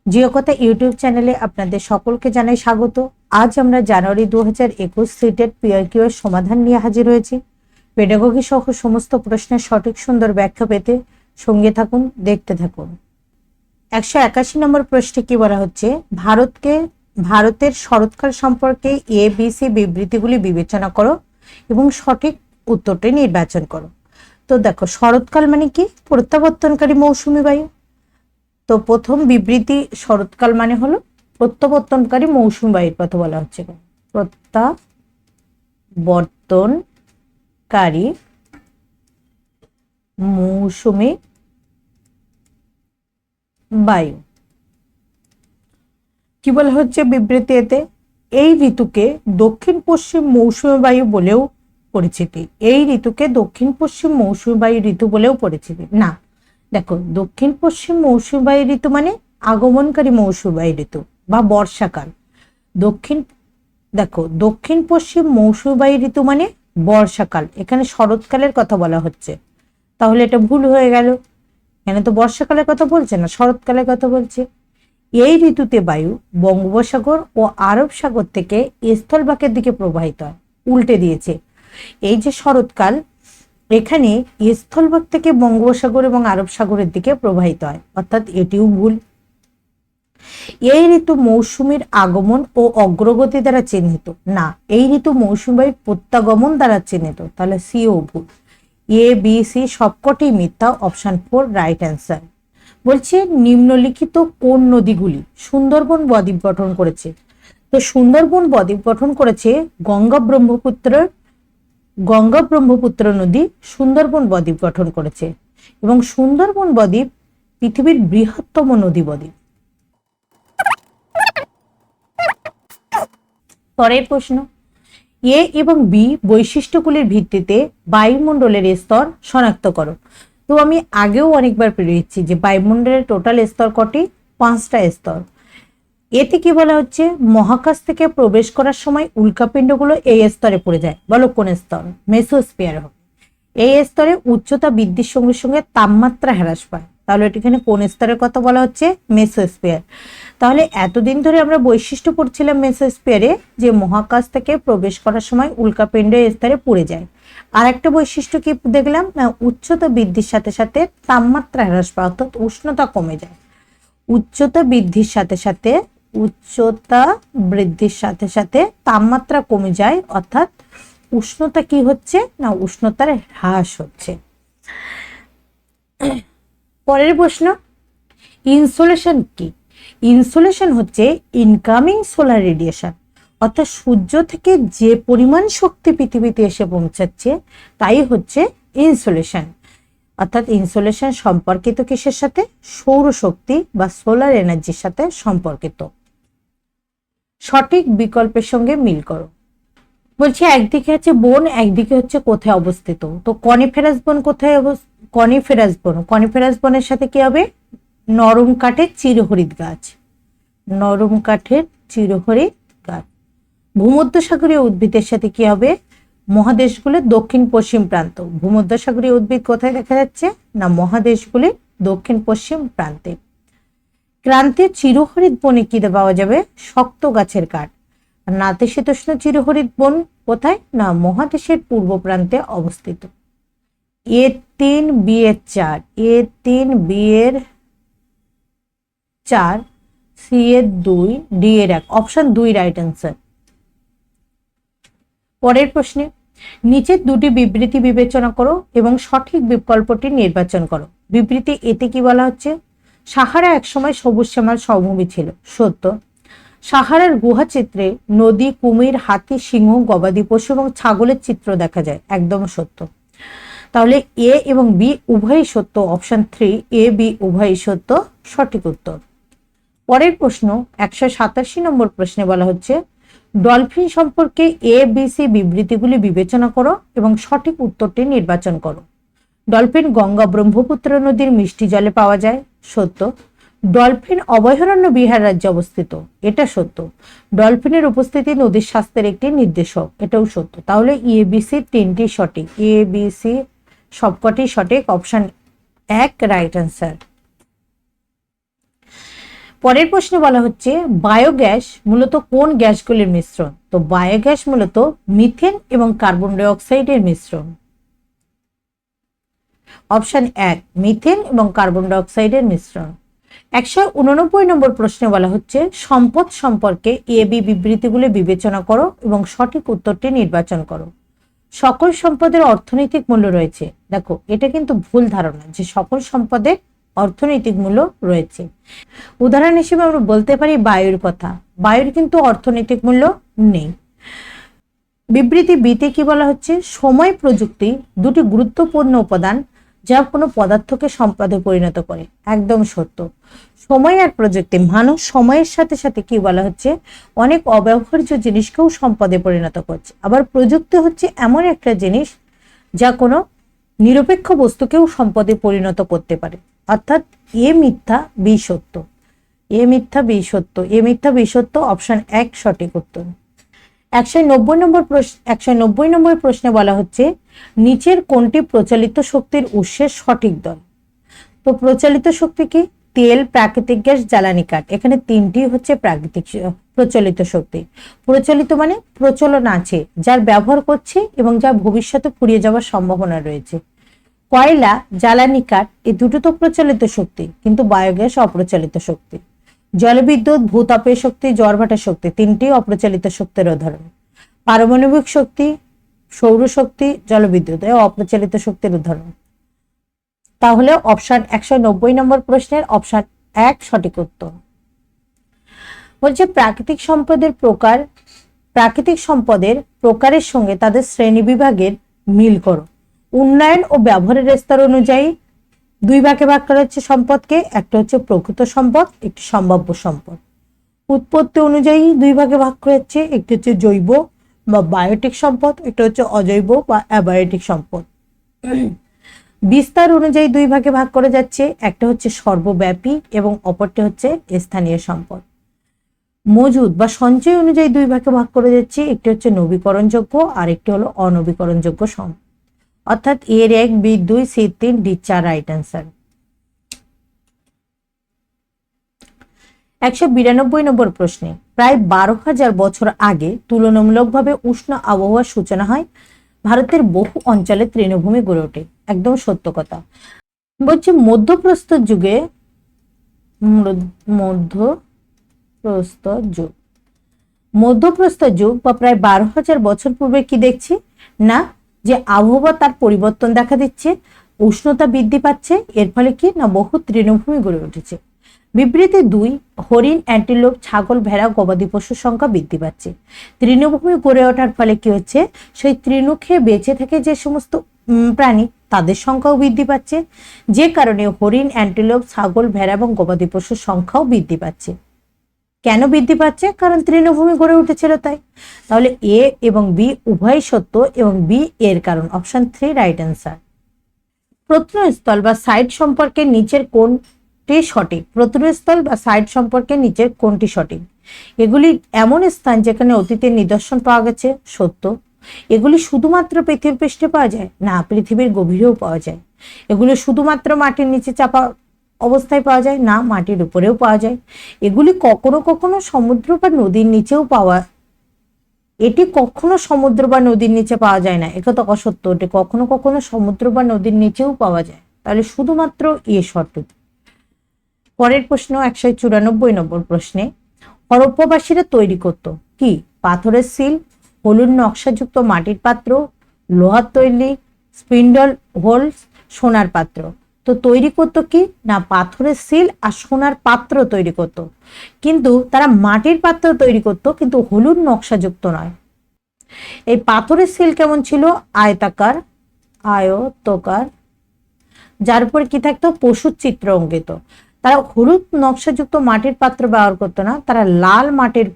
জিওকথা YouTube চ্যানেলে আপনাদের সকলকে জানাই স্বাগত। আজ আমরা জানুয়ারি 2021 সিটেট পিআরকিউ এর সমাধান নিয়ে হাজির হয়েছি। পেডাগোগি সহ সমস্ত প্রশ্নের সঠিক সুন্দর ব্যাখ্যা পেতে সঙ্গে থাকুন, দেখতে থাকুন। 181 নম্বর প্রশ্নে কি বলা হচ্ছে, ভারতের শরৎকাল সম্পর্কে এ বি সি বিবৃতিগুলি বিবেচনা করো এবং সঠিক উত্তরটি নির্বাচন করো। তো দেখো, শরৎকাল মানে কি? প্রত্যাবর্তনকারী মৌসুমী বায়ু। তো প্রথম বিবৃতি, শরৎকাল মানে হলো প্রত্যাবর্তনকারী মৌসুমী বায়ুর কথা বলা হচ্ছে। প্রত্যাবর্তনকারী মৌসুমী বায়ু কি বলা হচ্ছে বিবৃতি? এতে এই ঋতুকে দক্ষিণ পশ্চিম মৌসুমী বায়ু বলেও পরিচিতি। এই ঋতুকে দক্ষিণ পশ্চিম মৌসুমী বায়ু ঋতু বলেও পরিচিতি না। দেখো, দক্ষিণ পশ্চিম মৌসুমী বায়ু ঋতু মানে আগমনকারী মৌসুমী বায়ু ঋতু বা বর্ষাকাল। দক্ষিণ পশ্চিম মৌসুমী বায়ু ঋতু মানে বর্ষাকাল। এখানে শরৎকালের কথা বলা হচ্ছে, তাহলে এটা ভুল হয়ে গেল। এখানে তো বর্ষাকালের কথা বলছে না, শরৎকালের কথা বলছে। এই ঋতুতে বায়ু বঙ্গোপসাগর ও আরব সাগর থেকে স্থলভাগের দিকে প্রবাহিত হয়। উল্টে দিয়েছে। এই যে শরৎকাল, এখানে স্থলভাগ থেকে বঙ্গোপসাগর এবং আরব সাগরের দিকে প্রবাহিত হয়, অর্থাৎ এটিও ভুল। এই ঋতু মৌসুমীর আগমন ও অগ্রগতি দ্বারা চিহ্নিত না, এই ঋতু মৌসুমী বায়ুর প্রত্যাগমন দ্বারা চিহ্নিত, তাহলে সিও ভুল। এ বি সি সবকটি মিথ্যা, অপশন 4 রাইট অ্যান্সার। বলছে নিম্নলিখিত কোন নদীগুলি সুন্দরবন বদ্বীপ গঠন করেছে? তো সুন্দরবন বদ্বীপ গঠন করেছে গঙ্গা ব্রহ্মপুত্র নদী সুন্দরবন বদ্বীপ গঠন করেছে, এবং সুন্দরবন বদ্বীপ পৃথিবীর বৃহত্তম নদী বদ্বীপ। পরের প্রশ্ন, এ এবং বি বৈশিষ্ট্যগুলির ভিত্তিতে বায়ুমণ্ডলের স্তর শনাক্ত করো। তো আমি আগেও অনেকবার পেরিয়েছি যে বায়ুমণ্ডলের টোটাল স্তর কটি? 5টা স্তর। এতে কি বলা হচ্ছে, মহাকাশ থেকে প্রবেশ করার সময় উল্কাপিণ্ডগুলো এই স্তরে পড়ে যায়। বলো কোন স্তর? মেসোস্ফিয়ার হবে। এই স্তরে উচ্চতা বৃদ্ধির সঙ্গে সঙ্গে তাপমাত্রা হ্রাস পায়, তাহলে এখানে কোন স্তরের কথা বলা হচ্ছে? মেসোস্ফিয়ার। তাহলে এতদিন ধরে আমরা বৈশিষ্ট্য পড়ছিলাম মেসোস্ফিয়ারে, যে মহাকাশ থেকে প্রবেশ করার সময় উল্কাপিণ্ড এই স্তরে পড়ে যায়। আর একটা বৈশিষ্ট্য কি দেখলাম না, উচ্চতা বৃদ্ধির সাথে সাথে তাপমাত্রা হ্রাস পায়, অর্থাৎ উষ্ণতা কমে যায়। উচ্চতা বৃদ্ধির সাথে সাথে তাপমাত্রা কমে যায়, অর্থাৎ উষ্ণতা কি হচ্ছে না, উষ্ণতার হ্রাস হচ্ছে। পরের প্রশ্ন, ইনসোলেশন কি? ইনসোলেশন হচ্ছে ইনকামিং সোলার রেডিয়েশন, অর্থাৎ সূর্য থেকে যে পরিমাণ শক্তি পৃথিবীতে এসে পৌঁছাচ্ছে তাই হচ্ছে ইনসোলেশন। অর্থাৎ ইনসোলেশন সম্পর্কিত কিসের সাথে? সৌরশক্তি বা সোলার এনার্জির সাথে সম্পর্কিত। সঠিক বিকল্পের সঙ্গে মিল করো। বলছি একদিকে হচ্ছে বন, একদিকে হচ্ছে কোথায় অবস্থিত। তো কনিফেরাস বন কোথায় কনিফেরাস বনের সাথে কি হবে? নরম কাঠের চিরহরিৎ গাছ। ভূমধ্যসাগরীয় উদ্ভিদের সাথে কি হবে? মহাদেশগুলির দক্ষিণ পশ্চিম প্রান্ত। ভূমধ্যসাগরীয় উদ্ভিদ কোথায় দেখা যাচ্ছে না? মহাদেশগুলির দক্ষিণ পশ্চিম প্রান্তে। ক্রান্তীয় চিরহরিৎ বনে কি পাওয়া যাবে? শক্ত গাছের কাঠ। আর নাতিশীতোষ্ণ চিরহরিৎ বন কোথায় না? মহাদেশের পূর্ব প্রান্তে অবস্থিত। A3 B4, A3 B4, C2 D1, option 2 right answer. পরের প্রশ্নে, নিচের দুটি বিবৃতি বিবেচনা করো এবং সঠিক বিকল্পটি নির্বাচন করো। বিবৃতি এতে কি বলা হচ্ছে, সাহারা একসময় সবুজ শ্যামল সমভূমি ছিল। সত্য। সাহারার গুহা চিত্রে নদী, কুমির, হাতি, সিংহ, গবাদি পশু এবং ছাগলের চিত্র দেখা যায়। একদম সত্য। তাহলে এ এবং বি উভয়ই সত্য, অপশন 3 এ বি উভয়ই সত্য, সঠিক উত্তর। পরের প্রশ্ন 187 নম্বর প্রশ্নে বলা হচ্ছে, ডলফিন সম্পর্কে এ বি সি বিবৃতিগুলি বিবেচনা করো এবং সঠিক উত্তরটি নির্বাচন করো। ডলফিন গঙ্গা ব্রহ্মপুত্র নদীর মিষ্টি জলে পাওয়া যায়। সত্য। ডলফিন অভয়ারণ্য বিহার রাজ্যে অবস্থিত। এটা সত্য। ডলফিনের উপস্থিতি নদীর স্বাস্থ্যের একটি নির্দেশক। এটাও সত্য। তাহলে এ বি সি 3টি সঠিক, এ বি সি সবকটি সঠিক, অপশন 1 রাইট অ্যান্সার। পরের প্রশ্নে বলা হচ্ছে বায়োগ্যাস মূলত কোন গ্যাসগুলির মিশ্রণ? তো বায়োগ্যাস মূলত মিথেন এবং কার্বন ডাই অক্সাইডের মিশ্রণ। অপশন 1 মিথেন এবং কার্বন ডাই অক্সাইডের মিশ্রণ। 189 নম্বর প্রশ্নে বলা হচ্ছে সম্পদ সম্পর্কে এ বি বিবৃতিগুলি বিবেচনা করো এবং সঠিক উত্তরটি নির্বাচন করো। সকল সম্পদের অর্থনৈতিক মূল্য রয়েছে। দেখো, এটা কিন্তু ভুল ধারণা যে সকল সম্পদের অর্থনৈতিক মূল্য রয়েছে। উদাহরণ হিসেবে আমরা বলতে পারি বায়ুর কথা, বায়ুর কিন্তু অর্থনৈতিক মূল্য নেই। বিবৃতি বিতে কি বলা হচ্ছে সময় প্রযুক্তি দুটি গুরুত্বপূর্ণ উপাদান যা কোনো পদার্থকে সম্পদে পরিণত করে। একদম সত্য। সময় আর প্রযুক্তি, মানুষ সময়ের সাথে সাথে কি বলা হচ্ছে অনেক অব্যবহার্য জিনিসকেও সম্পদে পরিণত করছে। আবার প্রযুক্তি হচ্ছে এমন একটা জিনিস যা কোনো নিরপেক্ষ বস্তুকেও সম্পদে পরিণত করতে পারে। অর্থাৎ এ মিথ্যা বি সত্য, এ মিথ্যা বি সত্য, এ মিথ্যা বি সত্য। অপশন 1 সঠিক উত্তর। 190 নম্বর প্রশ্নে বলা হচ্ছে নিচের কোনটি প্রচলিত শক্তির উৎসের সঠিক দল? তো প্রচলিত শক্তি কি? তেল, প্রাকৃতিক গ্যাস, জ্বালানি কাঠ। এখানে তিনটি হচ্ছে প্রাকৃতিক প্রচলিত শক্তি। প্রচলিত মানে প্রচলন আছে, যার ব্যবহার করছে এবং যা ভবিষ্যতে ফুরিয়ে যাওয়ার সম্ভাবনা রয়েছে। কয়লা, জ্বালানি কাঠ এই দুটো তো প্রচলিত শক্তি, কিন্তু বায়োগ্যাস অপ্রচলিত শক্তি। জলবিদ্যুৎ, ভূতাপের শক্তি, জোয়ারভাটা শক্তি তিনটি অপ্রচলিত শক্তির উদাহরণ। পারমাণবিক শক্তি, সৌরশক্তি, জলবিদ্যুৎ এ অপ্রচলিত শক্তির উদাহরণ। তাহলে অপশন 190 নম্বর প্রশ্নের অপশন 1 সঠিক উত্তর। বলছে প্রাকৃতিক সম্পদের প্রকারের সঙ্গে তাদের শ্রেণী বিভাগের মিল করো। উন্নয়ন ও ব্যবহারের স্তর অনুযায়ী দুই ভাগে ভাগ করা হচ্ছে সম্পদকে। একটা হচ্ছে প্রকৃত সম্পদ, একটি সম্ভাব্য সম্পদ। উৎপত্তি অনুযায়ী দুই ভাগে ভাগ করা হচ্ছে, একটি হচ্ছে জৈব বা বায়োটিক সম্পদ, একটা হচ্ছে অজৈব বা অ্যাবায়োটিক সম্পদ। বিস্তার অনুযায়ী দুই ভাগে ভাগ করা যাচ্ছে, একটা হচ্ছে সর্বব্যাপী এবং অপরটি হচ্ছে স্থানীয় সম্পদ। মজুদ বা সঞ্চয় অনুযায়ী দুই ভাগে ভাগ করা যাচ্ছে, একটি হচ্ছে নবীকরণযোগ্য আর একটি হলো অনবীকরণযোগ্য সম্পদ। অর্থাৎ এর 1, B 2, C 3, D 4 right answer. 192 নম্বর প্রশ্নে প্রায় 12,000 বছর আগে তুলনামূলকভাবে উষ্ণ আবহাওয়ার সূচনা হয়। ভারতের বহু অঞ্চলে তৃণভূমি গড়ে ওঠে। একদম সত্য কথা। বলছে মধ্যপ্রস্তর যুগ বা প্রায় 12,000 বছর পূর্বে কি দেখছি না যে আবহাওয়া তার পরিবর্তন দেখা দিচ্ছে, উষ্ণতা বৃদ্ধি পাচ্ছে। এর ফলে কি না বহু তৃণভূমি গড়ে উঠেছে। বিবৃতি 2 হরিণ, অ্যান্টিলোপ, ছাগল, ভেড়া, গবাদি পশুর সংখ্যা বৃদ্ধি পাচ্ছে। তৃণভূমি গড়ে ওঠার ফলে কি হচ্ছে সেই তৃণ খেয়ে বেঁচে থেকে যে সমস্ত প্রাণী তাদের সংখ্যাও বৃদ্ধি পাচ্ছে, যে কারণে হরিণ, অ্যান্টিলোপ, ছাগল, ভেড়া এবং গবাদি পশুর সংখ্যাও বৃদ্ধি পাচ্ছে। কেন বৃদ্ধি পাচ্ছে? কারণ তৃণভূমি গড়ে উঠেছিল তাই। তাহলে এ এবং বি উভয় সত্য এবং বি এর কারণ। Option 3 right answer. প্রত্নস্থল বা সাইট সম্পর্কে নিচের কোনটি সঠিক? প্রত্নস্থল বা সাইট সম্পর্কে নিচের কোনটি সঠিক? এগুলি এমন স্থান যেখানে অতীতের নিদর্শন পাওয়া গেছে। সত্য। এগুলি শুধুমাত্র পৃথিবীর পৃষ্ঠে পাওয়া যায় না, পৃথিবীর গভীরেও পাওয়া যায়। এগুলো শুধুমাত্র মাটির নিচে চাপা অবস্থায় পাওয়া যায় না, মাটির উপরেও পাওয়া যায়। এগুলি কখনো কখনো সমুদ্র বা নদীর নিচেও এটি কখনো সমুদ্র বা নদীর নিচে পাওয়া যায় না, একথা অসত্য। এটি কখনো কখনো সমুদ্র বা নদীর নিচেও পাওয়া যায়। তাহলে শুধুমাত্র এ সঠিক। পরের প্রশ্ন 194 নম্বর প্রশ্নে হরপ্পাবাসীরা তৈরি করত কি? পাথরের সিল, হলুদ নকশাযুক্ত মাটির পাত্র, লোহার তৈরি, স্পিন্ডল হোলস, সোনার পাত্র। তো তৈরি করতো কি না পাথরের সিল আর সোনার পাত্র তৈরি করত, কিন্তু তারা মাটির পাত্র তৈরি করত, কিন্তু হলুদ নকশাযুক্ত নয়। এই পাথরের সিল কেমন ছিল? আয়তাকার, যার উপরে কি থাকতো? পশুর চিত্র অঙ্কিত। তারা হলুদ নকশাযুক্ত মাটির পাত্র ব্যবহার করতো না, তারা লাল মাটির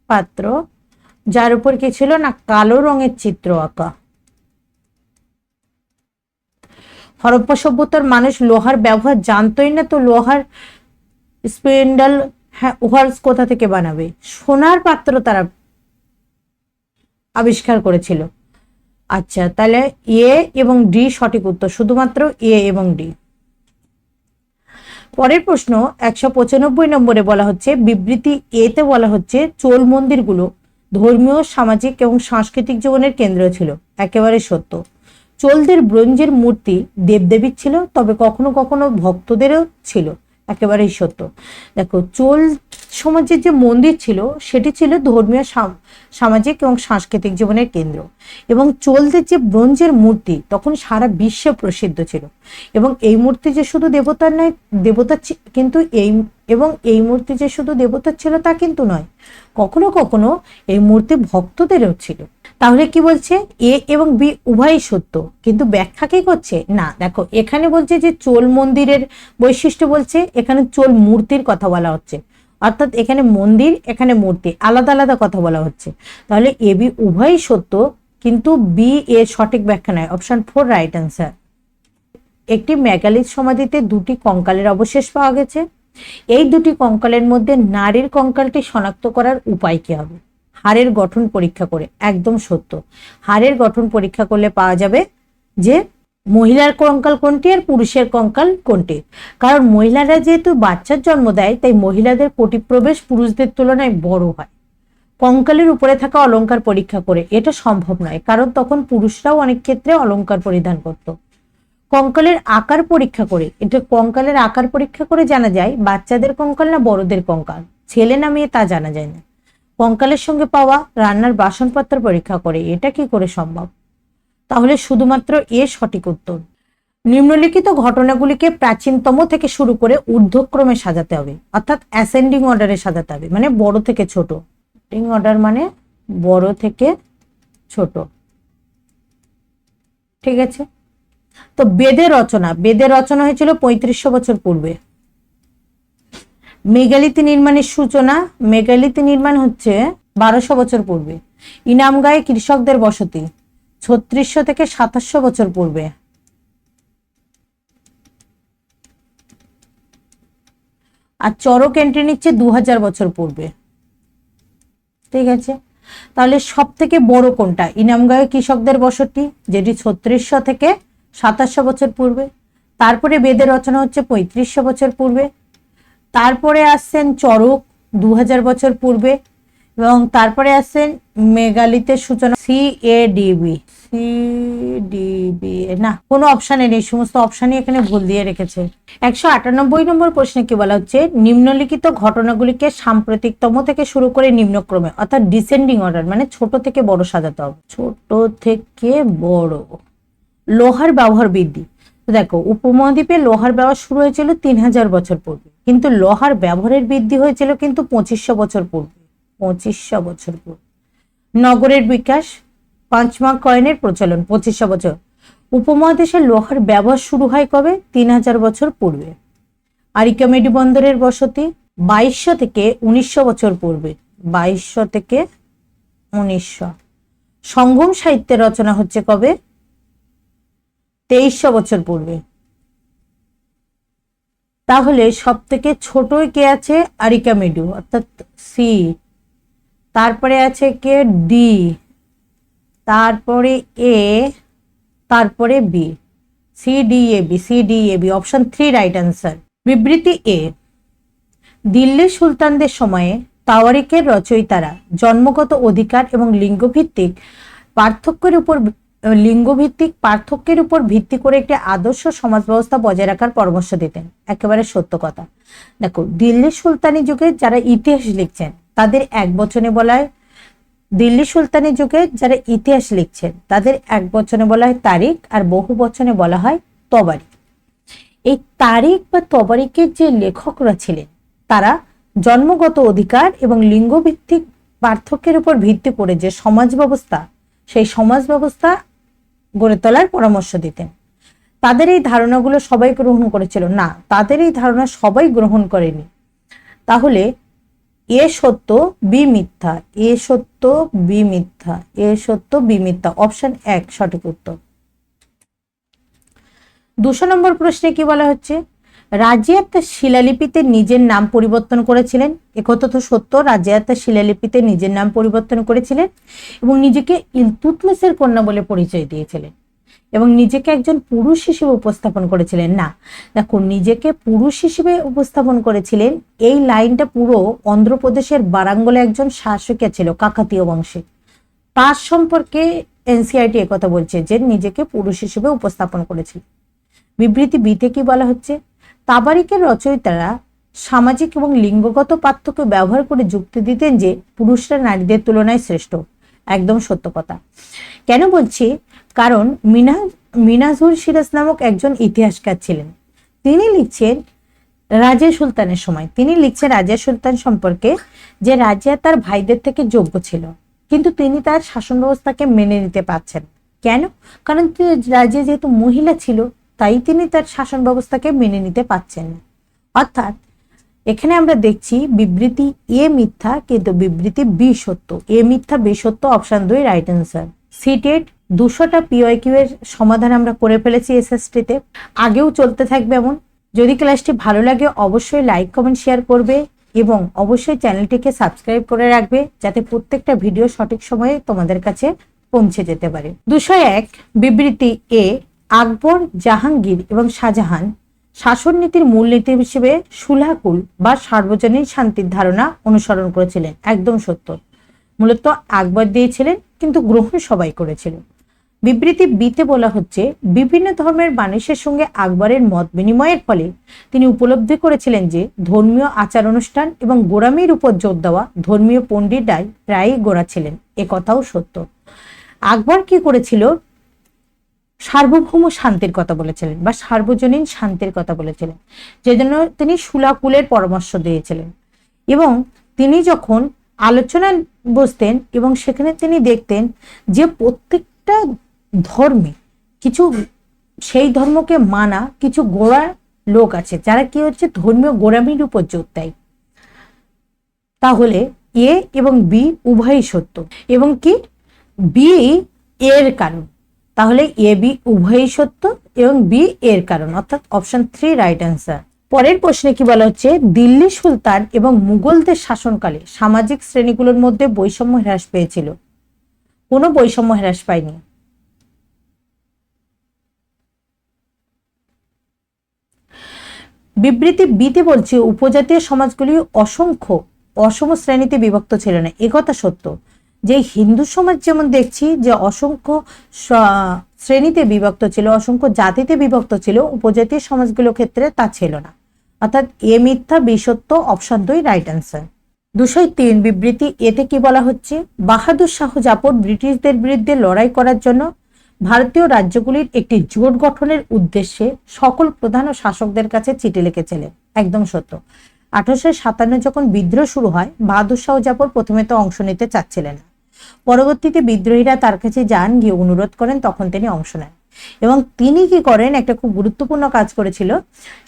পাত্র যার উপর কি ছিল না কালো রঙের চিত্র আঁকা। হরপ্পা সভ্যতার মানুষ লোহার ব্যবহার জানতোই না, তো লোহার স্পিন্ডল হোলস কোথা থেকে বানাবে? সোনার পাত্র তারা আবিষ্কার করেছিল। আচ্ছা, তাহলে এ এবং ডি সঠিক উত্তর, শুধুমাত্র এ এবং ডি। পরের প্রশ্ন 195 নম্বরে বলা হচ্ছে, বিবৃতি এতে বলা হচ্ছে চোল মন্দিরগুলো ধর্মীয়, সামাজিক এবং সাংস্কৃতিক জীবনের কেন্দ্র ছিল। একেবারে সত্য। চোলদের ব্রোঞ্জের মূর্তি দেবদেবীর ছিল, তবে কখনো কখনো ভক্তদেরও ছিল। একেবারেই সত্য। দেখো, চোল সমাজের যে মন্দির ছিল সেটি ছিল ধর্মীয়, সামাজিক এবং সাংস্কৃতিক জীবনের কেন্দ্র, এবং চোলদের যে ব্রোঞ্জের মূর্তি তখন সারা বিশ্বে প্রসিদ্ধ ছিল। এবং এই মূর্তি যে শুধু দেবতার নয়, দেবতার কিন্তু এই মূর্তি যে শুধু দেবতার ছিল তা কিন্তু নয়, কখনো কখনো এই মূর্তি ভক্তদেরও ছিল। তাহলে কি বলছে, এ এবং বি উভয়ই সত্য, কিন্তু ব্যাখ্যা কি করছে না। দেখো, এখানে বলছে যে চোল মন্দিরের বৈশিষ্ট্য বলছে, এখানে চোল মূর্তির কথা বলা হচ্ছে, অর্থাৎ এখানে মন্দির, এখানে মূর্তি, আলাদা আলাদা কথা বলা হচ্ছে। তাহলে এ বি উভয়ই সত্য, কিন্তু বি এর সঠিক ব্যাখ্যা নয়। Option 4 right answer. একটি মেগালিথ সমাধিতে দুটি কঙ্কালের অবশেষ পাওয়া গেছে। এই দুটি কঙ্কালের মধ্যে নারীর কঙ্কালটি শনাক্ত করার উপায় কি হবে? হাড়ের গঠন পরীক্ষা করে। একদম সত্য। হাড়ের গঠন পরীক্ষা করলে পাওয়া যাবে যে মহিলার কঙ্কাল কোনটি আর পুরুষের কঙ্কাল কোনটি। কারণ মহিলারা যেহেতু বাচ্চার জন্ম দেয়, তাই মহিলাদের কোটিপ্রবেশ পুরুষদের তুলনায় বড় হয়। কঙ্কালের উপরে থাকা অলংকার পরীক্ষা করে এটা সম্ভব নয়, কারণ তখন পুরুষরাও অনেক ক্ষেত্রে অলংকার পরিধান করত। কঙ্কালের আকার পরীক্ষা করে, এটা কঙ্কালের আকার পরীক্ষা করে জানা যায় বাচ্চাদের কঙ্কাল না বড়দের কঙ্কাল, ছেলে না মেয়ে তা জানা যায় না। কঙ্কালের সঙ্গে পাওয়া রান্নার বাসনপত্র পরীক্ষা করে, এটা কি করে সম্ভব? তাহলে শুধুমাত্র এ সঠিক উত্তর। নিম্নলিখিত ঘটনাগুলিকে প্রাচীনতম থেকে শুরু করে ঊর্ধ্বক্রমে সাজাতে হবে, অর্থাৎ অ্যাসেন্ডিং অর্ডারে সাজাতে হবে, মানে বড় থেকে ছোট। অ্যাসেন্ডিং অর্ডার মানে বড় থেকে ছোট। ঠিক আছে। তো বেদের রচনা হয়েছিল 3500 বছর পূর্বে। মেগালিথি নির্মাণের সূচনা, মেগালিথি নির্মাণ হচ্ছে 1200 বছর পূর্বে। ইনামগাঁয়ে কৃষকদের বসতি 3600 থেকে 2700 বছর পূর্বে। আর চরক এন্ট্রি নিচ্ছে 2000 বছর পূর্বে। ঠিক আছে। তাহলে সব থেকে বড় কোনটা? ইনামগাঁয়ে কৃষকদের বসতি, যেটি 3600 থেকে 2700 বছর পূর্বে। তারপরে বেদের রচনা হচ্ছে 3500 বছর পূর্বে। তারপরে আসছেন চরক 2000 বছর পূর্বে, এবং তারপরে আসছেন মেগালিথের সূচনা সিডিবি। না, কোনো অপশানে নেই, সমস্ত অপশানই এখানে ভুল দিয়ে রেখেছে। 198 নম্বর প্রশ্নে কি বলা হচ্ছে, নিম্নলিখিত ঘটনাগুলিকে সাম্প্রতিকতম থেকে শুরু করে নিম্নক্রমে, অর্থাৎ ডিসেন্ডিং অর্ডার, মানে ছোট থেকে বড় সাজাতে হবে। ছোট থেকে বড়। লোহার ব্যবহার বৃদ্ধি। দেখো, উপমহাদ্বীপে লোহার ব্যবহার শুরু হয়েছিল 3000 বছর পূর্বে, কিন্তু লোহার ব্যবহারের বৃদ্ধি হয়েছিল কিন্তু 2500 বছর পূর্বে। 2500 বছর পূর্বে। নগরের বিকাশ, 5 মার্ক কয়েনের প্রচলন 2500 বছর। উপমহাদেশে লোহার ব্যবহার শুরু হয় কবে? 3000 বছর পূর্বে। আরিকামেডি বন্দরের বসতি 2200 থেকে 1900 বছর পূর্বে। 2200 থেকে 1900। সঙ্গম সাহিত্যের রচনা হচ্ছে কবে? 2300 বছর পূর্বে। তাহলে সব থেকে ছোট কে আছে? আরিকামেডু, অর্থাৎ সি। তারপরে আছে কে? ডি। তারপরে এ, তারপরে B. CDAB. Option 3 right answer. বিবৃতি এ, দিল্লি সুলতানদের সময়ে তাওয়ারিকের রচয়িতারা জন্মগত অধিকার এবং লিঙ্গভিত্তিক পার্থক্যের উপর ভিত্তি করে একটি আদর্শ সমাজ ব্যবস্থা বজায় রাখার পরামর্শ দিতেন। একেবারে সত্য কথা। দেখো, দিল্লি সুলতানি যুগে যারা ইতিহাস লিখছেন তাদের এক বচনে বলা হয়, দিল্লি সুলতানি যুগে যারা ইতিহাস লিখছেন তাদের এক বচনে বলা হয় তারিখ, আর বহু বচনে বলা হয় তবারিক। এই তারিখ বা তবারিকের যে লেখকরা ছিলেন তারা জন্মগত অধিকার এবং লিঙ্গভিত্তিক পার্থক্যের উপর ভিত্তি করে যে সমাজ ব্যবস্থা, সেই সমাজ ব্যবস্থা গড়ে তোলার পরামর্শ দিতেন। তাদের এই ধারণাগুলো সবাই গ্রহণ করেছিল না, তাদের এই ধারণা সবাই গ্রহণ করেনি। তাহলে এ সত্য, বি মিথ্যা। এ সত্য, বি মিথ্যা। এ সত্য, বি মিথ্যা। অপশন 1 সঠিক উত্তর। 200 নম্বর প্রশ্নে কি বলা হচ্ছে, রাজিয়া তার শিলালিপিতে নিজের নাম পরিবর্তন করেছিলেন, একথা তো সত্য। রাজিয়া তার শিলালিপিতে নিজের নাম পরিবর্তন করেছিলেন এবং নিজেকে ইলতুৎমিশের কন্যা বলে পরিচয় দিয়েছিলেন এবং নিজেকে একজন পুরুষ হিসেবে উপস্থাপন করেছিলেন। না দেখো, নিজেকে পুরুষ হিসেবে উপস্থাপন করেছিলেন, এই লাইনটা পুরো অন্ধ্রপ্রদেশের বারাঙ্গলে একজন শাসকিয়া ছিল কাকাতীয় বংশে, তার সম্পর্কে এনসিআরটি একথা বলছে যে নিজেকে পুরুষ হিসেবে উপস্থাপন করেছিল। বিবৃতি বিতে কি বলা হচ্ছে, তাবারিকের রচয়িতারা সামাজিক এবং লিঙ্গগত পার্থক্য ব্যবহার করে যুক্তি দিতেন যে পুরুষরা নারীদের তুলনায় শ্রেষ্ঠ। একদম সত্য কথা। কেন বলছি, কারণ মিনাজুর সিরাজ নামক একজন ইতিহাসকার ছিলেন, তিনি লিখছেন রাজিয়া সুলতানের সময়, তিনি লিখছেন রাজিয়া সুলতান সম্পর্কে যে রাজিয়া তার ভাইদের থেকে যোগ্য ছিল, কিন্তু তিনি তার শাসন ব্যবস্থাকে মেনে নিতে পারছেন। কেন? কারণ রাজিয়া যেহেতু মহিলা ছিল, তাই তিনি তার শাসন ব্যবস্থাকে মেনে নিতে পারছেন না। অর্থাৎ এখানে আমরা দেখছি বিবৃতি এ মিথ্যা কিন্তু বিবৃতি বি সত্য। এ মিথ্যা বি সত্য, অপশন 2 রাইট অ্যান্সার। সিটেট 200টা পিওয়াইকিউ এর সমাধান আমরা করে ফেলেছি এসএসটিতে, আগেও চলতে থাকবে এমন। যদি ক্লাসটি ভালো লাগে অবশ্যই লাইক কমেন্ট শেয়ার করবে এবং অবশ্যই চ্যানেলটিকে সাবস্ক্রাইব করে রাখবে যাতে প্রত্যেকটা ভিডিও সঠিক সময়ে তোমাদের কাছে পৌঁছে যেতে পারে। 201 বিবৃতি এ, আকবর, জাহাঙ্গীর এবং শাহজাহান শাসন নীতির মূলনীতি হিসেবে সুলাকুল বা সার্বজনীন শান্তির ধারণা অনুসরণ করেছিলেন। একদম সত্য। মূলত আকবর দিয়েছিলেন কিন্তু গ্রহণ সবাই করেছিল। বিবৃতি বিতে বলা হচ্ছে বিভিন্ন ধর্মের মানুষের সঙ্গে আকবরের মত বিনিময়ের ফলে তিনি উপলব্ধি করেছিলেন যে ধর্মীয় আচার অনুষ্ঠান এবং গোঁড়ামির উপর জোর দেওয়া ধর্মীয় পণ্ডিতরাই প্রায়ই গোঁড়া ছিলেন। এ কথাও সত্য। আকবর কি করেছিল, সার্বভৌম শান্তির কথা বলেছিলেন বা সার্বজনীন শান্তির কথা বলেছিলেন, যে জন্য তিনি সুলাকুলের পরামর্শ দিয়েছিলেন। এবং তিনি যখন আলোচনায় বসতেন এবং সেখানে তিনি দেখতেন যে প্রত্যেকটা ধর্মে কিছু সেই ধর্মকে মানা কিছু গোঁড়া লোক আছে যারা কি হচ্ছে ধর্মীয় গোঁড়ামির উপর জোর দেয়, তাহলে এ এবং বি উভয়ই সত্য। এবং কি বি এর কারণ, তাহলে এ বি উভয়ই সত্য এবং বি এর কারণ, অর্থাৎ অপশন 3 রাইট অ্যান্সার। পরের প্রশ্নে কি বলা হচ্ছে, দিল্লি সুলতান এবং মুঘলদের শাসনকালে সামাজিক শ্রেণীগুলোর মধ্যে বৈষম্য হ্রাস পেয়েছিল। কোনো বৈষম্য হ্রাস পায়নি। বিবৃতি বিতে বলছে উপজাতীয় সমাজগুলি অসংখ্য অসম শ্রেণীতে বিভক্ত ছিল না। একথা সত্য। যে হিন্দু সমাজ যেমন দেখছি যে অসংখ্য শ্রেণীতে বিভক্ত ছিল, অসংখ্য জাতিতে বিভক্ত ছিল, উপজাতীয় সমাজগুলোর ক্ষেত্রে তা ছিল না। অর্থাৎ এ মিথ্যা বি সত্য, অপশন 2 রাইট অ্যান্সার। 203 বিবৃতি এতে কি বলা হচ্ছে, বাহাদুর শাহ জাফর ব্রিটিশদের বিরুদ্ধে লড়াই করার জন্য ভারতীয় রাজ্যগুলির একটি জোট গঠনের উদ্দেশ্যে সকল প্রধান ও শাসকদের কাছে চিঠি লিখেছিলেন। একদম সত্য। 1857 যখন বিদ্রোহ শুরু হয়, বাহাদুর শাহ জাফর প্রথমে তো অংশ নিতে চাচ্ছিলেন না, পরবর্তীতে বিদ্রোহীরা তার কাছে যান, গিয়ে অনুরোধ করেন, তখন তিনি অংশ নেন। এবং তিনি কি করেন, একটা খুব গুরুত্বপূর্ণ কাজ করেছিল,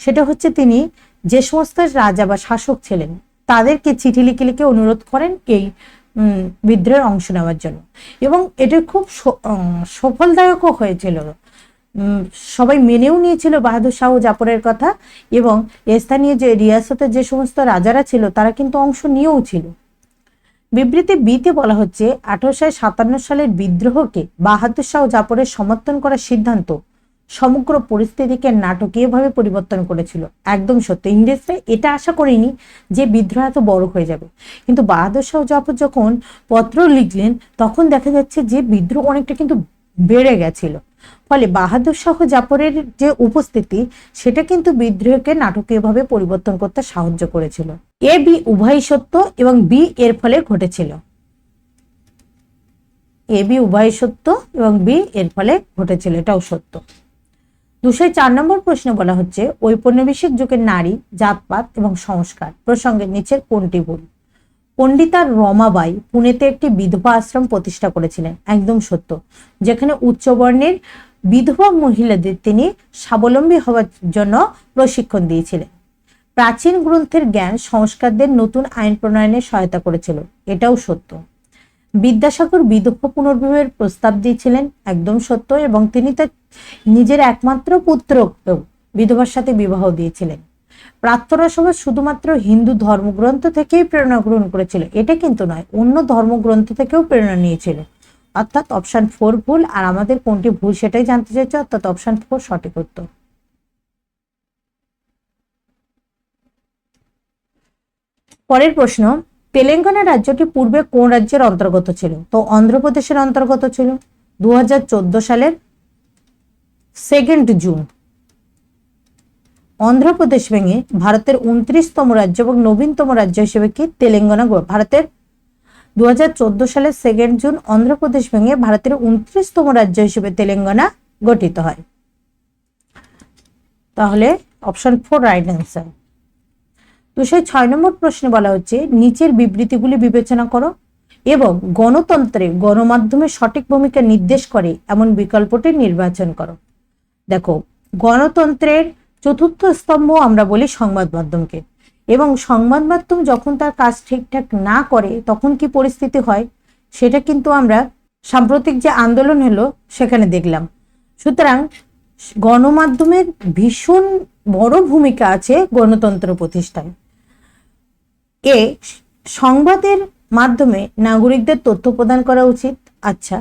সেটা হচ্ছে তিনি যে সমস্ত রাজা বা শাসক ছিলেন তাদেরকে চিঠি লিখে লিখে অনুরোধ করেন এই বিদ্রোহে অংশ নেওয়ার জন্য। এবং এটা খুব সফলদায়কও হয়েছিল, সবাই মেনেও নিয়েছিল বাহাদুর শাহ জাফরের কথা, এবং স্থানীয় যে রিয়াসতের যে সমস্ত রাজারা ছিল তারা কিন্তু অংশ নিয়েও ছিল। বিবৃতি বিতে বলা হচ্ছে 1857 সালের বিদ্রোহকে বাহাদুর শাহ জাফরের সমর্থন করার সিদ্ধান্ত সমগ্র পরিস্থিতিকে নাটকীয়ভাবে পরিবর্তন করেছিল। একদম সত্য। ইংরেজরা এটা আশা করেনি যে বিদ্রোহ এত বড় হয়ে যাবে, কিন্তু বাহাদুর শাহ জাফর যখন পত্র লিখলেন তখন দেখা যাচ্ছে যে বিদ্রোহ অনেকটা কিন্তু বেড়ে গেছিল। ফলে বাহাদুর শাহ জাফরের যে উপস্থিতি সেটা কিন্তু বিদ্রোহকে নাটকীয়ভাবে পরিবর্তন করতে সাহায্য করেছিল। এ বি উভয়ই সত্য এবং বি এর ফলে ঘটেছিল। এ বি উভয়ই সত্য এবং বি এর ফলে ঘটেছিল, এটাও সত্য। 204 নম্বর প্রশ্ন বলা হচ্ছে, ঔপনিবেশিক যুগের নারী, জাতপাত এবং সংস্কার প্রসঙ্গে নিচের কোনটি ভুল? পণ্ডিতা রমাবাই পুনেতে একটি বিধবা আশ্রম প্রতিষ্ঠা করেছিলেন। একদম সত্য। যেখানে উচ্চ বর্ণের বিধবা মহিলাদের তিনি স্বাবলম্বী হওয়ার জন্য প্রশিক্ষণ দিয়েছিলেন। প্রাচীন গ্রন্থের জ্ঞান সংস্কারদের নতুন আইন প্রণয়নে সহায়তা করেছিল। এটাও সত্য। বিদ্যাসাগর বিধবা পুনর্বিবাহের প্রস্তাব দিয়েছিলেন। একদম সত্য। এবং তিনি তার নিজের একমাত্র পুত্রকেও বিধবার সাথে বিবাহ দিয়েছিলেন। প্রার্থনা সভা শুধুমাত্র হিন্দু ধর্মগ্রন্থ থেকেই প্রেরণা গ্রহণ করেছিল, এটা কিন্তু নয়, অন্য ধর্মগ্রন্থ থেকেও প্রেরণা নিয়েছিল। অর্থাৎ অপশন 4 ভুল। আর আমাদের কোনটি ভুল সেটাই জানতে চাইছে, অর্থাৎ অপশন 4 সঠিক উত্তর। পরের প্রশ্ন, তেলেঙ্গানা রাজ্যটি পূর্বে কোন রাজ্যের অন্তর্গত ছিল? তো অন্ধ্রপ্রদেশের অন্তর্গত ছিল। 2014 সালের 2 জুন অন্ধ্রপ্রদেশ ভেঙে ভারতের 29তম রাজ্য এবং নবীনতম রাজ্য হিসেবে কি তেলেঙ্গানা ভারতের 2014 সালের 2 জুন অন্ধ্রপ্রদেশ ভেঙে ভারতের 29তম রাজ্য হিসেবে তেলেঙ্গানা গঠিত হয়। তাহলে অপশন 4 রাইট অ্যান্সার। 206 নম্বর প্রশ্নে বলা হচ্ছে নিচের বিবৃতিগুলি বিবেচনা করো এবং গণতন্ত্রে গণমাধ্যমের সঠিক ভূমিকা নির্দেশ করে এমন বিকল্পটি নির্বাচন করো। দেখো, গণতন্ত্রের চতুর্থ স্তম্ভ আমরা বলি সংবাদ মাধ্যমকে, এবং সংবাদ মাধ্যম যখন তার কাজ ঠিকঠাক না করে তখন কি পরিস্থিতি হয় সেটা কিন্তু আমরা সাম্প্রতিক যে আন্দোলন হলো সেখানে দেখলাম। সুতরাং গণমাধ্যমের ভীষণ বড় ভূমিকা আছে গণতন্ত্র প্রতিষ্ঠায়। সংবাদের মাধ্যমে নাগরিকদের তথ্য প্রদান করা উচিত। আচ্ছা,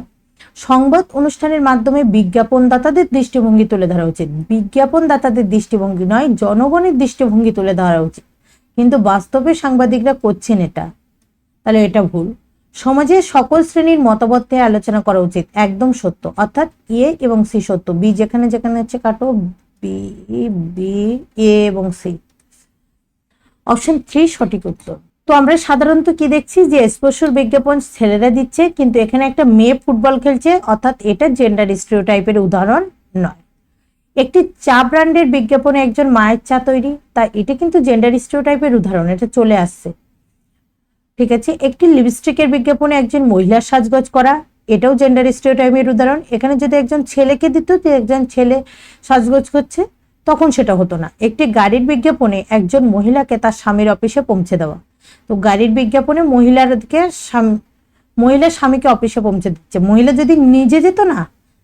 সংবাদ অনুষ্ঠানের মাধ্যমে বিজ্ঞাপনদাতাদের দৃষ্টিভঙ্গি তুলে ধরা উচিত। বিজ্ঞাপনদাতাদের দৃষ্টিভঙ্গি নয়, জনগণের দৃষ্টিভঙ্গি তুলে ধরা উচিত, কিন্তু বাস্তবে সাংবাদিকরা করছেন এটা, তাহলে এটা ভুল। সমাজের সকল শ্রেণীর মতামত নিয়ে আলোচনা করা উচিত, একদম সত্য। অর্থাৎ এ এবং সি সত্য, বি যেখানে যেখানে হচ্ছে কাটো, বি বি এ এবং সি। অপশন 3 সঠিক উত্তর। তো আমরা সাধারণত কি দেখছি যে স্পর্শর বিজ্ঞাপন ছেলেরা দিচ্ছে, কিন্তু এখানে একটা মেয়ে ফুটবল খেলছে, অর্থাৎ এটা জেন্ডার স্টিরিওটাইপের উদাহরণ নয়। একটি চা ব্র্যান্ডের বিজ্ঞাপনে একজন মায়ের চা তৈরি, তা এটা কিন্তু জেন্ডার স্টিরিওটাইপের উদাহরণ, এটা চলে আসছে। ঠিক আছে, একটি লিপস্টিকের বিজ্ঞাপনে একজন মহিলার সাজগোজ করা, এটাও জেন্ডার স্টিরিওটাইপের উদাহরণ। এখানে যদি একজন ছেলেকে দিত যে একজন ছেলে সাজগোজ করছে, তখন সেটা হতো না। একটি গাড়ির বিজ্ঞাপনে একজন মহিলাকে তার স্বামীর অফিসে পৌঁছে দেওয়া, তো গাড়ির বিজ্ঞাপনে মহিলার স্বামীকে অফিসে পৌঁছে দিচ্ছে, মহিলা যদি নিজে যেত না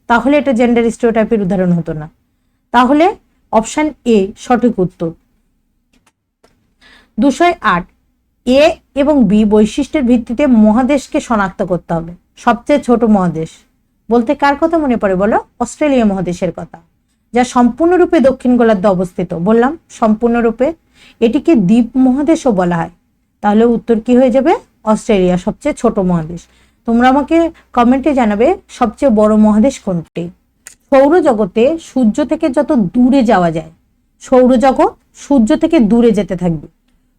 তাহলে এটা জেন্ডার স্টিরিওটাইপের উদাহরণ হতো না। তাহলে অপশন এ সঠিক উত্তর। 208 এ এবং বি বৈশিষ্ট্যের ভিত্তিতে মহাদেশকে শনাক্ত করতে হবে। সবচেয়ে ছোট মহাদেশ বলতে কার কথা মনে পড়ে বলো? অস্ট্রেলিয়া মহাদেশের কথা, যা সম্পূর্ণরূপে দক্ষিণ গোলার্ধে অবস্থিত। বললাম সম্পূর্ণরূপে, এটিকে দ্বীপ মহাদেশও বলা হয়। তাহলে উত্তর কি হয়ে যাবে? অস্ট্রেলিয়া সবচেয়ে ছোট মহাদেশ। তোমরা আমাকে কমেন্টে জানাবে সবচেয়ে বড় মহাদেশ কোনটি। সৌরজগতে সূর্য থেকে যত দূরে যাওয়া যায়, সৌরজগৎ সূর্য থেকে দূরে যেতে থাকবে।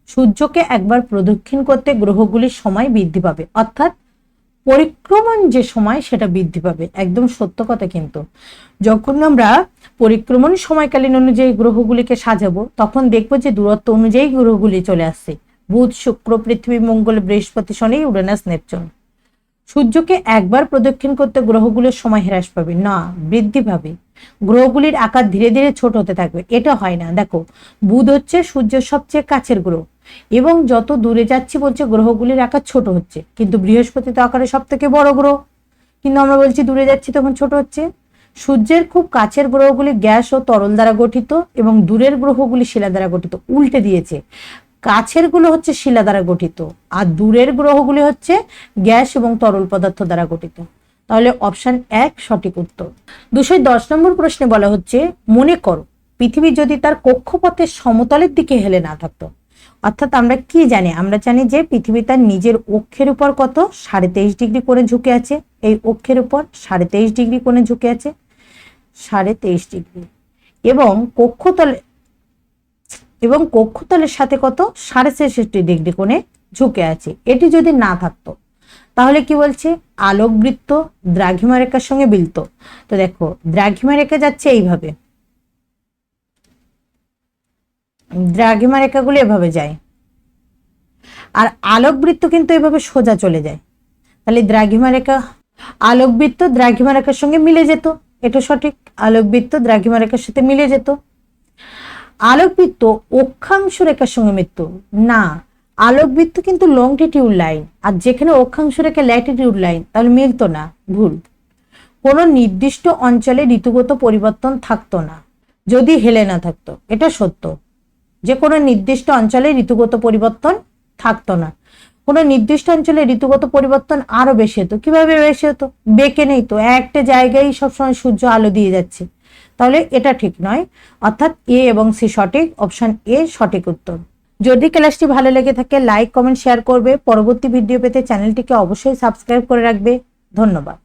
সূর্যকে একবার প্রদক্ষিণ করতে গ্রহগুলির সময় বৃদ্ধি পাবে, অর্থাৎ পরিক্রমণ যে সময় সেটা বৃদ্ধি পাবে। একদম সত্য কথা। কিন্তু যখন আমরা পরিক্রমণ সময়কালীন অনুযায়ী গ্রহগুলিকে সাজাবো তখন দেখবো যে দূরত্ব অনুযায়ী গ্রহগুলি চলে আসছে। বুধ, শুক্র, পৃথিবী, মঙ্গল, বৃহস্পতি, শনি, ইউরেনাস, নেপচুন। সূর্যকে একবার প্রদক্ষিণ করতে গ্রহগুলির সময় হ্রাস পাবে না, বৃদ্ধি পাবে। গ্রহগুলির আকার ধীরে ধীরে ছোট হতে থাকবে, এটা হয় না। দেখো, বুধ হচ্ছে সূর্যের সবচেয়ে কাছের গ্রহ, এবং যত দূরে যাচ্ছি বলছে গ্রহগুলির আকার ছোট হচ্ছে, কিন্তু বৃহস্পতি তো আকারে সব থেকে বড় গ্রহ, কিন্তু আমরা বলছি দূরে যাচ্ছি তখন ছোট হচ্ছে। সূর্যের খুব কাছের গ্রহগুলি গ্যাস ও তরল দ্বারা গঠিত, এবং দূরের গ্রহগুলি শিলা দ্বারা গঠিত। উল্টে দিয়েছে, কাছের গুলো হচ্ছে শিলা দ্বারা গঠিত আর দূরের গ্রহগুলি হচ্ছে গ্যাস এবং তরল পদার্থ দ্বারা গঠিত। তাহলে অপশন 1 সঠিক উত্তর। 210 নম্বর প্রশ্নে বলা হচ্ছে মনে করো পৃথিবী যদি তার কক্ষপথের সমতলের দিকে হেলে না থাকতো। অর্থাৎ আমরা কি জানি? আমরা জানি যে পৃথিবী তার নিজের অক্ষের উপর কত 23.5 ডিগ্রি কোণে ঝুঁকে আছে। এই অক্ষের উপর 23.5 ডিগ্রি কোণে ঝুঁকে আছে, 23.5 ডিগ্রি, এবং কক্ষতলের সাথে কত 66.5 ডিগ্রি কোণে ঝুঁকে আছে। এটি যদি না থাকতো তাহলে কি বলছে? আলোকবৃত্ত দ্রাঘিমা রেখার সঙ্গে মিলত। তো দেখো, দ্রাঘিমা রেখা যাচ্ছে এইভাবে, দ্রাঘিমা রেখাগুলো এভাবে যায়, আর আলোকবৃত্ত কিন্তু এভাবে সোজা চলে যায়। তাহলে আলোকবৃত্ত দ্রাঘিমা রেখার সঙ্গে মিলে যেত, এটা সঠিক। আলোকবৃত্ত দ্রাঘিমা রেখার সাথে মিলে যেত। আলোকবৃত্ত অক্ষাংশ রেখার সঙ্গে মিলত না, আলোকবৃত্ত কিন্তু লংটিটিউড লাইন, আর যেখানে অক্ষাংশ রেখা ল্যাটিটিউড লাইন, তাহলে মিলতো না, ভুল। কোনো নির্দিষ্ট অঞ্চলে ঋতুগত পরিবর্তন থাকতো না যদি হেলে না থাকতো, এটা সত্য। যে কোনো নির্দিষ্ট অঞ্চলে ঋতুগত পরিবর্তন থাকতো না। কোনো নির্দিষ্ট অঞ্চলে ঋতুগত পরিবর্তন আরো বেশি হতো। কিভাবে বেশি হতো? বেঁকে নেই তো, একটা জায়গায় সবসময় সূর্য আলো দিয়ে যাচ্ছে, তাহলে এটা ঠিক নয়। অর্থাৎ এ এবং সি সঠিক, অপশন এ সঠিক উত্তর। যদি ক্লাসটি ভালো লেগে থাকে লাইক কমেন্ট শেয়ার করবে। পরবর্তী ভিডিও পেতে চ্যানেলটিকে অবশ্যই সাবস্ক্রাইব করে রাখবে। ধন্যবাদ।